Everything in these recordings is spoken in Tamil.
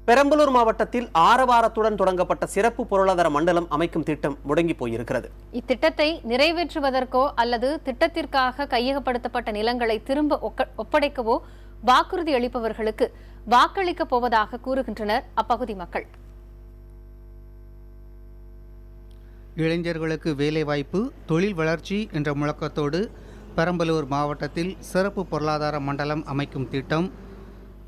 பெரம்பலூர் மாவட்டத்தில் ஆரவாரத்துடன் தொடங்கப்பட்ட சிறப்பு பொருளாதார மண்டலம் அமைக்கும் திட்டம் முடங்கி போயிருக்கிறது. இத்திட்டத்தை நிறைவேற்றுவதற்கோ அல்லது திட்டத்திற்காக கையகப்படுத்தப்பட்ட நிலங்களை திரும்ப ஒப்படைக்கவோ வாக்குறுதி அளிப்பவர்களுக்கு வாக்களிக்கப் போவதாக கூறுகின்றனர் அப்பகுதி மக்கள். இளைஞர்களுக்கு வேலைவாய்ப்பு, தொழில் வளர்ச்சி என்ற முழக்கத்தோடு பெரம்பலூர் மாவட்டத்தில் சிறப்பு பொருளாதார மண்டலம் அமைக்கும் திட்டம்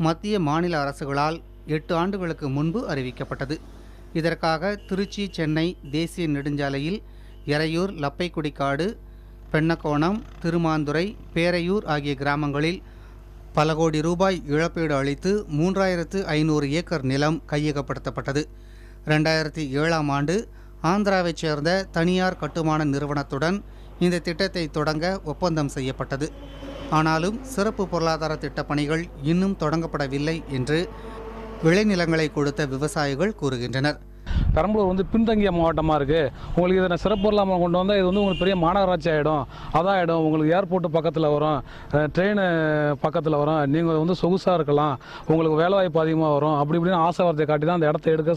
மத்திய மாநில அரசுகளால் 8 ஆண்டுகளுக்கு முன்பு அறிவிக்கப்பட்டது. இதற்காக திருச்சி சென்னை தேசிய நெடுஞ்சாலையில் எறையூர், லப்பைக்குடிக்காடு, பெண்ணக்கோணம், திருமாந்துறை, பேரையூர் ஆகிய கிராமங்களில் பல கோடி ரூபாய் இழப்பீடு அளித்து 3500 ஏக்கர் நிலம் கையகப்படுத்தப்பட்டது. 2007ஆம் ஆண்டு ஆந்திராவைச் சேர்ந்த தனியார் கட்டுமான நிறுவனத்துடன் இந்த திட்டத்தை தொடங்க ஒப்பந்தம் செய்யப்பட்டது. ஆனாலும் சிறப்பு பொருளாதார திட்டப் பணிகள் இன்னும் தொடங்கப்படவில்லை என்று விளைநிலங்களை கொடுத்த விவசாயிகள் கூறுகின்றனர். பெரம்பலூர் பின்தங்கிய மாவட்டமாக இருக்குது. உங்களுக்கு இதை சிறப்பு பொருளாதாரம் கொண்டு வந்தால் இது உங்களுக்கு பெரிய மாநகராட்சி ஆகிடும். அதாகிடும். உங்களுக்கு ஏர்போர்ட்டு பக்கத்தில் வரும், ட்ரெயின் பக்கத்தில் வரும், நீங்கள் சொகுசாக இருக்கலாம், உங்களுக்கு வேலைவாய்ப்பு அதிகமாக வரும், அப்படி இப்படின்னு ஆசை வார்த்தையை காட்டி தான் அந்த இடத்த எடுக்க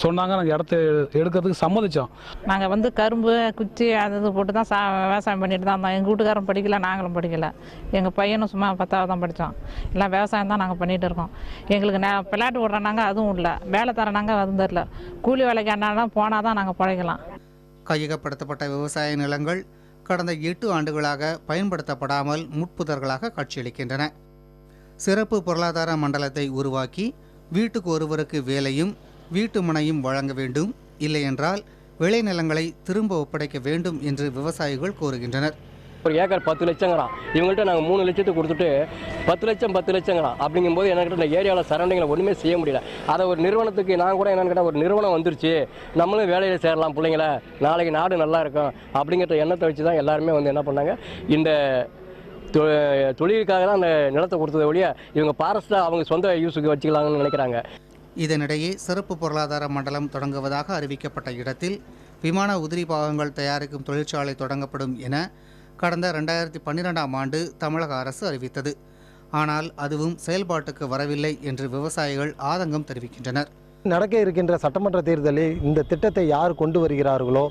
சொன்னாங்க. நாங்கள் இடத்த எடுக்கிறதுக்கு சம்மதித்தோம். நாங்கள் கரும்பு குச்சி அது போட்டு தான் விவசாயம் பண்ணிட்டு தான் இருந்தோம். எங்கள் வீட்டுக்காரரும் படிக்கல, நாங்களும் படிக்கலை. எங்கள் பையனும் சும்மா 10வது தான் படித்தோம். எல்லாம் விவசாயம் தான் நாங்கள் பண்ணிகிட்டு இருக்கோம். எங்களுக்கு பிளாட்டு விட்றனாங்க அதுவும் இல்லை, வேலை தரனாங்க அதுவும் தரல. கூலி வேலைக்கு அண்ணாதான் போனால் தான் நாங்கள் பழகலாம். கையகப்படுத்தப்பட்ட விவசாய நிலங்கள் கடந்த 8 ஆண்டுகளாக பயன்படுத்தப்படாமல் முட்புதர்களாக காட்சியளிக்கின்றன. சிறப்பு பொருளாதார மண்டலத்தை உருவாக்கி வீட்டுக்கு ஒருவருக்கு வேலையும் வீட்டு மனையும் வழங்க வேண்டும், இல்லையென்றால் விளைநிலங்களை திரும்ப ஒப்படைக்க வேண்டும் என்று விவசாயிகள் கூறுகின்றனர். ஒரு ஏக்கர் 10 லட்சங்கிறான். இவங்கள்ட்ட நாங்கள் 3 லட்சத்துக்கு கொடுத்துட்டு 10 லட்சங்கிறான். அப்படிங்கும்போது என்கிட்ட இந்த ஏரியாவில் சரௌண்டிங்கில் ஒன்றுமே செய்ய முடியல. அதை ஒரு நிறுவனத்துக்கு நான் கூட என்னன்னு கேட்டால், ஒரு நிறுவனம் வந்துருச்சு, நம்மளும் வேலையில் சேரலாம், பிள்ளைங்கள நாளைக்கு நாடு நல்லா இருக்கும் அப்படிங்கிற எண்ணத்தை வச்சு தான் எல்லாருமே என்ன பண்ணாங்க, இந்த தொழிலுக்காக தான் அந்த நிலத்தை கொடுத்தது ஒழிய இவங்க பாரஸ்ட்டாக அவங்க சொந்த யூஸுக்கு வச்சுக்கலாங்கன்னு நினைக்கிறாங்க. இதனிடையே சிறப்பு பொருளாதார மண்டலம் தொடங்குவதாக அறிவிக்கப்பட்ட இடத்தில் விமான உதிரி பாகங்கள் தயாரிக்கும் தொழிற்சாலை தொடங்கப்படும் என கடந்த 2012ஆம் ஆண்டு தமிழக அரசு அறிவித்தது. ஆனால் அதுவும் செயல்பாட்டுக்கு வரவில்லை என்று விவசாயிகள் ஆதங்கம் தெரிவிக்கின்றனர். நடக்க இருக்கின்ற சட்டமன்ற தேர்தலில் இந்த திட்டத்தை யார் கொண்டு வருகிறார்களோ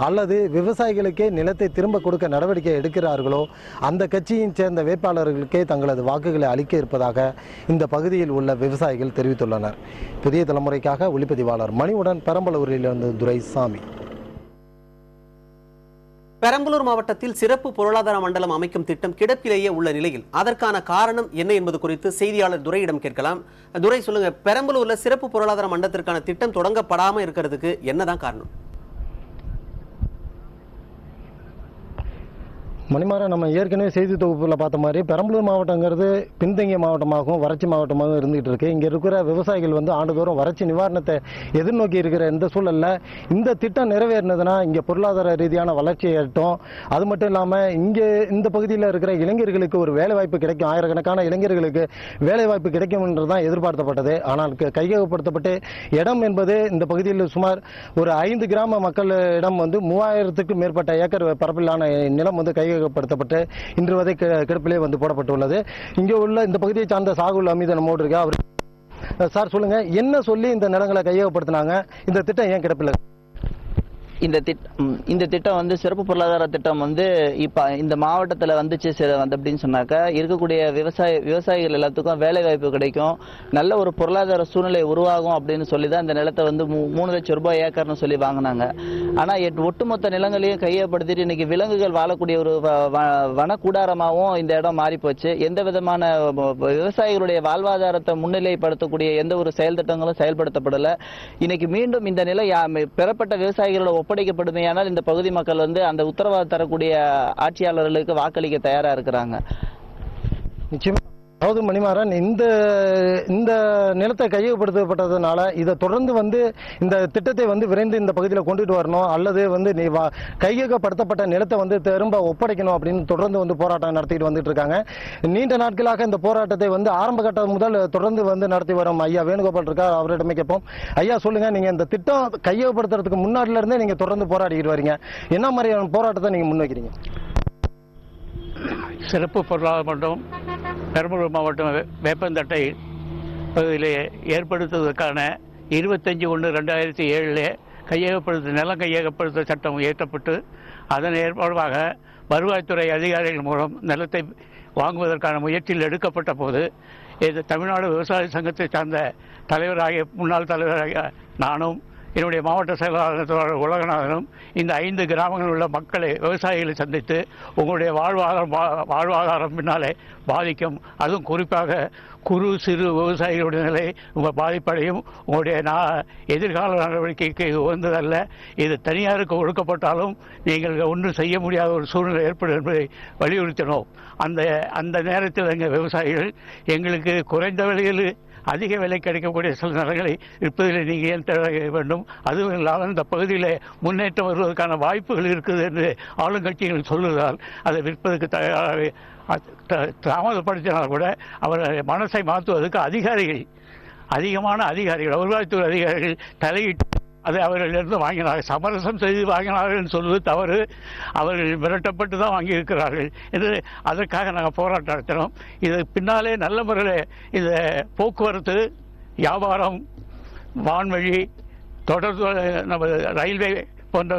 அல்லது விவசாயிகளுக்கே நிலத்தை திரும்ப கொடுக்க நடவடிக்கை எடுக்கிறார்களோ அந்த கட்சியின் சேர்ந்த வேட்பாளர்களுக்கே தங்களது வாக்குகளை அளிக்க இருப்பதாக இந்த பகுதியில் உள்ள விவசாயிகள் தெரிவித்துள்ளனர். புதிய தலைமுறைக்காக ஒளிப்பதிவாளர் மணிவுடன் பெரம்பலூரிலிருந்து துரைசாமி. பெரம்பலூர் மாவட்டத்தில் சிறப்பு பொருளாதார மண்டலம் அமைக்கும் திட்டம் கிடப்பிலேயே உள்ள நிலையில் அதற்கான காரணம் என்ன என்பது குறித்து செய்தியாளர் துரையிடம் கேட்கலாம். துரை, சொல்லுங்க, பெரம்பலூர்ல சிறப்பு பொருளாதார மண்டலத்திற்கான திட்டம் தொடங்கப்படாம இருக்கிறதுக்கு என்னதான் காரணம்? மணிமாறன், நம்ம ஏற்கனவே செய்தி தொகுப்பில் பார்த்த மாதிரி பெரம்பலூர் மாவட்டங்கிறது பின்தங்கிய மாவட்டமாகவும் வறட்சி மாவட்டமாகவும் இருந்துகிட்டு இருக்கு. இங்கே இருக்கிற விவசாயிகள் ஆண்டுதோறும் வறட்சி நிவாரணத்தை எதிர்நோக்கி இருக்கிற இந்த சூழலில் இந்த திட்டம் நிறைவேறினதுன்னா இங்கே பொருளாதார ரீதியான வளர்ச்சியை எட்டும். அது மட்டும் இல்லாமல் இங்கே இந்த பகுதியில் இருக்கிற இளைஞர்களுக்கு ஒரு வேலைவாய்ப்பு கிடைக்கும், ஆயிரக்கணக்கான இளைஞர்களுக்கு வேலைவாய்ப்பு கிடைக்கும் என்றுதான் எதிர்பார்க்கப்பட்டது. ஆனால் கையகப்படுத்தப்பட்டு இடம் என்பது இந்த பகுதியில் சுமார் ஒரு 5 கிராம மக்களிடம் 3000க்கும் மேற்பட்ட ஏக்கர் பரப்பிலான நிலம் கையகப்படுத்தப்பட்டு இன்று வரை கிடப்பிலே போடப்பட்டுள்ளது. இங்கே உள்ள இந்த பகுதியை சார்ந்த சாகுல் அமீது நம்மோடு இருக்கு. அவர் சார், சொல்லுங்க, என்ன சொல்லி இந்த நிலங்களை கையகப்படுத்தினாங்க? இந்த திட்டம் ஏன் கிடப்பில்? இந்த திட்டம் சிறப்பு பொருளாதார திட்டம் இப்ப இந்த மாவட்டத்தில் வந்துச்சு அப்படின்னு சொன்னாக்கா இருக்கக்கூடிய விவசாயிகள் எல்லாத்துக்கும் வேலை வாய்ப்பு கிடைக்கும், நல்ல ஒரு பொருளாதார சூழ்நிலை உருவாகும் அப்படின்னு சொல்லி தான் இந்த நிலத்தை 3 லட்சம் ரூபாய் ஏக்கர்னு சொல்லி வாங்கினாங்க. ஆனா ஒட்டுமொத்த நிலங்களையும் கையப்படுத்திட்டு இன்னைக்கு விலங்குகள் வாழக்கூடிய ஒரு வனக்கூடாரமாகவும் இந்த இடம் மாறி போச்சு. எந்த விதமான விவசாயிகளுடைய வாழ்வாதாரத்தை முன்னிலைப்படுத்தக்கூடிய எந்த ஒரு செயல் திட்டங்களும் செயல்படுத்தப்படல. இன்னைக்கு மீண்டும் இந்த நிலை பெறப்பட்ட விவசாயிகளோட ஒப்படைக்கப்படுமையானால் இந்த பகுதி மக்கள் அந்த உத்தரவாதம் தரக்கூடிய ஆட்சியாளர்களுக்கு வாக்களிக்க தயாரா இருக்கிறாங்க. நிச்சயமா. அதாவது மணிமாறன், இந்த நிலத்தை கையகப்படுத்தப்பட்டதுனால இதை தொடர்ந்து இந்த திட்டத்தை விரைந்து இந்த பகுதியில் கொண்டுட்டு வரணும், அல்லது நீ கையகப்படுத்தப்பட்ட நிலத்தை திரும்ப ஒப்படைக்கணும் அப்படின்னு தொடர்ந்து போராட்டம் நடத்திட்டு வந்துட்டு இருக்காங்க. நீண்ட நாட்களாக இந்த போராட்டத்தை ஆரம்ப கட்டம் முதல் தொடர்ந்து நடத்தி வரும் ஐயா வேணுகோபால் இருக்கார். அவரிடமே கேட்போம். ஐயா, சொல்லுங்க, நீங்க இந்த திட்டம் கையகப்படுத்துறதுக்கு முன்னாடில இருந்தே நீங்க தொடர்ந்து போராடிட்டு வரீங்க, என்ன மாதிரியான போராட்டத்தை நீங்க முன்வைக்கிறீங்க? சிறப்பு பொருளாதார மண்டலம் பெரம்பலூர் மாவட்டம் வேப்பந்தட்டை பகுதியில் ஏற்படுத்துவதற்கான 25/1/2007 நிலம் கையகப்படுத்த சட்டம் இயற்றப்பட்டு அதன் ஏற்பாடாக வருவாய்த்துறை அதிகாரிகள் மூலம் நிலத்தை வாங்குவதற்கான முயற்சியில் எடுக்கப்பட்ட போது இது தமிழ்நாடு விவசாய சங்கத்தை சார்ந்த முன்னாள் தலைவராகிய நானும் என்னுடைய மாவட்ட செயலாளர் உலகநாதனும் இந்த 5 கிராமங்களில் உள்ள மக்களை விவசாயிகளை சந்தித்து உங்களுடைய வாழ்வாதாரம் பின்னாலே பாதிக்கும், அதுவும் குறிப்பாக குறு சிறு விவசாயிகளுடைய நிலை உங்கள் பாதிப்படையும், உங்களுடைய எதிர்கால நடவடிக்கைக்கு உகந்ததல்ல, இது தனியாருக்கு ஒடுக்கப்பட்டாலும் நீங்கள் ஒன்றும் செய்ய முடியாத ஒரு சூழ்நிலை ஏற்படும் என்பதை வலியுறுத்தினோம். அந்த நேரத்தில் எங்கள் விவசாயிகள் எங்களுக்கு குறைந்த விலையில் அதிக விலை கிடைக்கக்கூடிய சில நிலங்களை விற்பதில் நீங்கள் ஏன் தேட வேண்டும், அதுவும் இல்லாமல் இந்த பகுதியில் முன்னேற்றம் வருவதற்கான வாய்ப்புகள் இருக்குது என்று ஆளுங்கட்சிகள் சொல்லுவதால் அதை விற்பதற்கு தாமதப்படுத்தினால் கூட அவர் மனசை மாற்றுவதற்கு அதிகமான அதிகாரிகள் வருவாய்த்துறை அதிகாரிகள் தலையிட்டு அதை அவர்களிலிருந்து வாங்கினார்கள். சமரசம் செய்து வாங்கினார்கள் என்று சொல்வது தவறு. அவர்கள் மிரட்டப்பட்டு தான் வாங்கியிருக்கிறார்கள் என்று அதற்காக நாங்கள் போராட்டம் நடத்தினோம். இது பின்னாலே நல்ல முறையில் இந்த போக்குவரத்து, வியாபாரம், வான்வழி, தொடர்பு, நம்ம ரயில்வே போன்ற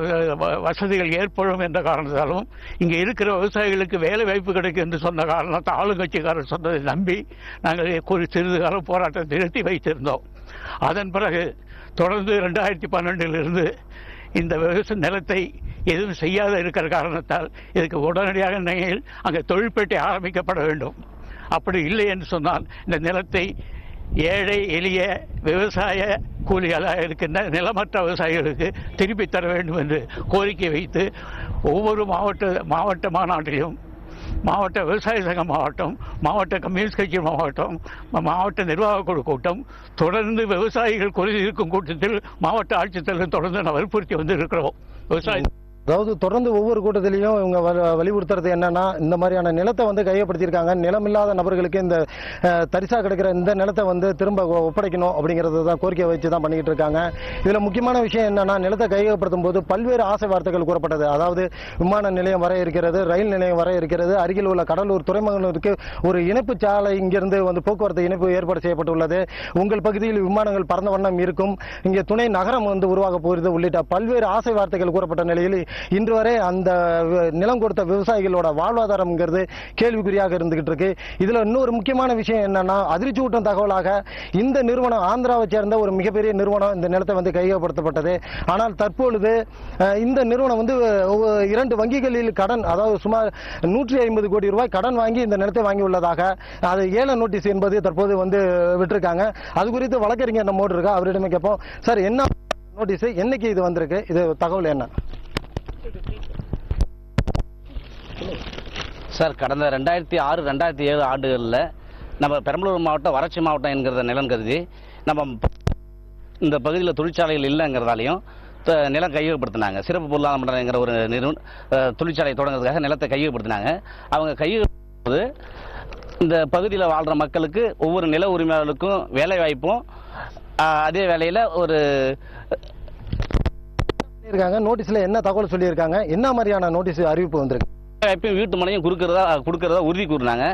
வசதிகள் ஏற்படும் என்ற காரணத்தாலும் இங்கே இருக்கிற விவசாயிகளுக்கு வேலை வாய்ப்பு கிடைக்கும் என்று சொன்ன காரணத்தை ஆளுங்கட்சிக்காரர் சொன்னதை நம்பி நாங்கள் சிறிது காலம் போராட்டத்தை நிறுத்தி வைத்திருந்தோம். அதன் பிறகு தொடர்ந்து 2012 இந்த நிலத்தை எதுவும் செய்யாத இருக்கிற காரணத்தால் இதுக்கு உடனடியாக அங்கே தொழிற்பேட்டை ஆரம்பிக்கப்பட வேண்டும். அப்படி இல்லை என்று சொன்னால் இந்த நிலத்தை ஏழை எளிய விவசாய கூலிகளாக இருக்கின்ற நிலமற்ற விவசாயிகளுக்கு திருப்பி தர வேண்டும் என்று கோரிக்கை வைத்து ஒவ்வொரு மாவட்ட மாநாட்டிலும் மாவட்ட விவசாய சங்க மாவட்ட கம்யூனிஸ்ட் கட்சி மாவட்ட நிர்வாக குழு கூட்டம், தொடர்ந்து விவசாயிகள் குறை இருக்கும் கூட்டத்தில் மாவட்ட ஆட்சித்தலைவர் தொடர்ந்து வற்புறுத்தி வந்து இருக்கிறோம். அதாவது தொடர்ந்து ஒவ்வொரு கூட்டத்திலையும் இவங்க வலியுறுத்துறது என்னன்னா, இந்த மாதிரியான நிலத்தை கையப்படுத்தியிருக்காங்க, நிலம் இல்லாத நபர்களுக்கு இந்த தரிசா கிடைக்கிற இந்த நிலத்தை திரும்ப ஒப்படைக்கணும் அப்படிங்கறது தான் கோரிக்கை வச்சு தான் பண்ணிக்கிட்டு இருக்காங்க. இதுல முக்கியமான விஷயம் என்னன்னா, நிலத்தை கையகப்படுத்தும் போது பல்வேறு ஆசை வார்த்தைகள் கூறப்பட்டது. அதாவது விமான நிலையம் வர இருக்கிறது, ரயில் நிலையம் வர இருக்கிறது, அருகில் உள்ள கடலூர் துறைமுகங்களுக்கு ஒரு இணைப்பு சாலை இங்கிருந்து போக்குவரத்து இணைப்பு ஏற்பாடு செய்யப்பட்டுள்ளது, உங்கள் பகுதியில் விமானங்கள் பறந்த வண்ணம் இருக்கும், இங்கே துணை நகரம் உருவாக போகிறது உள்ளிட்ட பல்வேறு ஆசை வார்த்தைகள் கூறப்பட்ட நிலையில் இன்று வரை அந்த நிலம் கொடுத்த விவசாயிகளோட வாழ்வாதாரம்ங்கிறது கேள்விக்குறியாக இருந்துகிட்டு இருக்கு. இதுல இன்னொரு முக்கியமான விஷயம் என்னன்னா, அதிர்ச்சியூட்டும் தகவலாக இந்த நிறுவனம் ஆந்திராவை சேர்ந்த ஒரு மிகப்பெரிய நிறுவனம் இந்த நிலத்தை கையகப்படுத்தப்பட்டது. ஆனால் தற்பொழுது இந்த நிறுவனம் 2 வங்கிகளில் கடன், அதாவது சுமார் 150 கோடி ரூபாய் கடன் வாங்கி இந்த நிலத்தை வாங்கி உள்ளதாக அது ஏல நோட்டீஸ் என்பது தற்போது விட்டிருக்காங்க. அது குறித்து வழக்கறிஞர் நம்மோடு இருக்கா, அவரிடமே கேட்போம். சார், என்ன நோட்டீஸ், என்னைக்கு இது வந்திருக்கு, இது தகவல் என்ன சார்? கடந்த 2006-2007 ஆண்டுகளில் நம்ம பெரம்பலூர் மாவட்டம் வறட்சி மாவட்டம் என்கிறத நிலம் கருதி நம்ம இந்த பகுதியில் தொழிற்சாலைகள் இல்லைங்கிறதாலையும் நிலம் கையகப்படுத்தினாங்க. சிறப்பு பொருளாதார மண்டலங்கிற ஒரு தொழிற்சாலை தொடங்குறதுக்காக நிலத்தை கையகப்படுத்தினாங்க. அவங்க கையகப்படுத்தும்போது இந்த பகுதியில் வாழ்கிற மக்களுக்கு ஒவ்வொரு நில உரிமையாளர்களுக்கும் வேலை வாய்ப்பும், அதே வேளையில் ஒரு நோட்டீஸ்ல என்ன தகவல் சொல்லியிருக்காங்க, என்ன மாதிரியான நோட்டீஸ் அறிவிப்பு வந்திருக்கு? வீட்டு மனையும் கொடுக்கறதா உறுதி கூறினாங்க.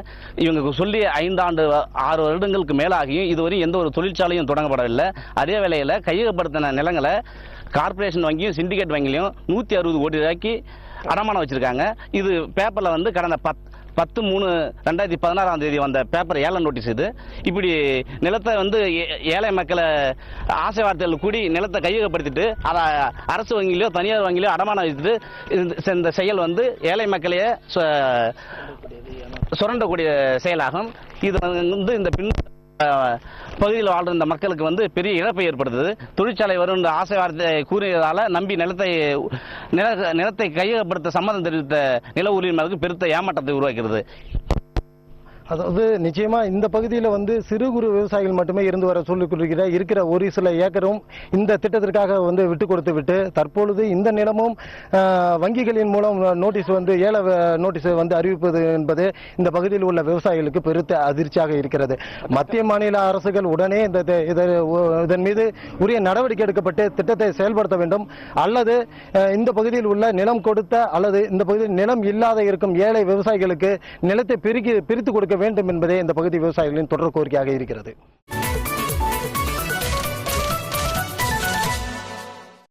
இவங்க சொல்லி 5-6 வருடங்களுக்கு மேலாகியும் இதுவரை எந்த ஒரு தொழிற்சாலையும் தொடங்கப்படவில்லை. அதே வேளையில் கையகப்படுத்தின நிலங்களை கார்பரேஷன் வங்கியும் சிண்டிகேட் வங்கிலையும் 160 கோடி ரூபாய்க்கு அடமானம் வச்சிருக்காங்க. இது பேப்பர்ல கடந்த 10/3/2016 வந்த பேப்பர் ஏல நோட்டீஸ். இது இப்படி நிலத்தை ஏழை மக்களை ஆசை வார்த்தைகள் கூடி நிலத்தை கையகப்படுத்திட்டு அதை அரசு வங்கியிலோ தனியார் வங்கியிலோ அடமானம் வச்சுட்டு இந்த செயல் ஏழை மக்களையே சுரண்டக்கூடிய செயலாகும். இது இந்த பகுதியில் வாழ்ற இந்த மக்களுக்கு பெரிய இழப்பை ஏற்படுத்துது. தொழிற்சாலை வரும் ஆசை வார்த்தை கூறியதால நம்பி நிலத்தை கையகப்படுத்த சம்மதம் தெரிவித்த நில உரிமையாளருக்கு பெருத்த ஏமாற்றத்தை உருவாக்கிறது. அதாவது நிச்சயமா இந்த பகுதியில் சிறு குறு விவசாயிகள் மட்டுமே இருந்து வர சொல்லிக் இருக்கிற ஒரு சில ஏக்கரும் இந்த திட்டத்திற்காக விட்டு கொடுத்து விட்டு தற்பொழுது இந்த நிலமும் வங்கிகளின் மூலம் நோட்டீஸ் ஏல நோட்டீஸ் அறிவிப்பது என்பது இந்த பகுதியில் உள்ள விவசாயிகளுக்கு பெருத்த அதிர்ச்சியாக இருக்கிறது. மத்திய மாநில அரசுகள் உடனே இதன் மீது உரிய நடவடிக்கை எடுக்கப்பட்டு திட்டத்தை செயல்படுத்த வேண்டும், அல்லது இந்த பகுதியில் உள்ள நிலம் கொடுத்த அல்லது இந்த பகுதியில் நிலம் இல்லாத இருக்கும் ஏழை விவசாயிகளுக்கு நிலத்தை பிரித்து கொடுக்க வேண்டும் என்பதே இந்த பகுதி விவசாயிகளின் தொடர் கோரிக்கையாக இருக்கிறது.